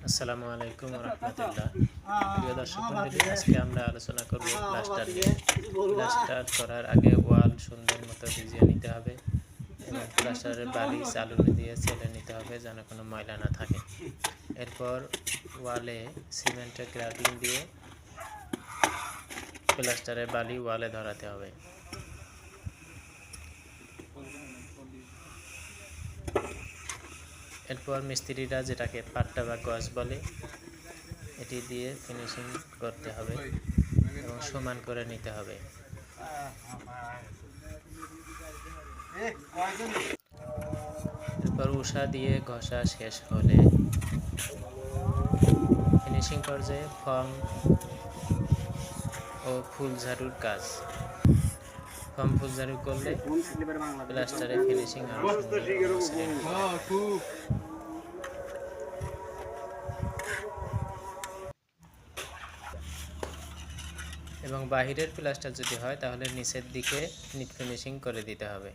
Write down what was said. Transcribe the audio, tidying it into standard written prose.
আসসালামু আলাইকুম ওয়া রাহমাতুল্লাহ। প্রিয় দর্শক মণ্ডলী, আজকে আমরা আলোচনা করব প্লাস্টার নিয়ে। প্লাস্টার করার আগে ওয়াল সুন্দর মতো ভিজিয়ে নিতে হবে এবং প্লাস্টারের বালি চালুনি দিয়ে ছেলে নিতে হবে যেন কোনো ময়লা না থাকে। এরপর ওয়ালে সিমেন্টের গ্রাউটিং দিয়ে প্লাস্টারের বালি ওয়ালে ধরাতে হবে। এরপর মিস্ত্রিরা যেটাকে পাট্টা বা গজ বলে এটি দিয়ে ফিনিশিং করতে হবে এবং সমান করে নিতে হবে। এরপর উষা দিয়ে ঘষা শেষ হলে ফিনিশিং পর্যায়ে ফর্ম ও ফুল ঝাড়ুর কাজ। ফর্ম ফুল ঝাড়ু করলে প্লাস্টারে ফিনিশিং আরো সুন্দর এবং বাহিরের প্লাস্টার যদি হয় তাহলে নিচের দিকে নিট ফিনিশিং করে দিতে হবে।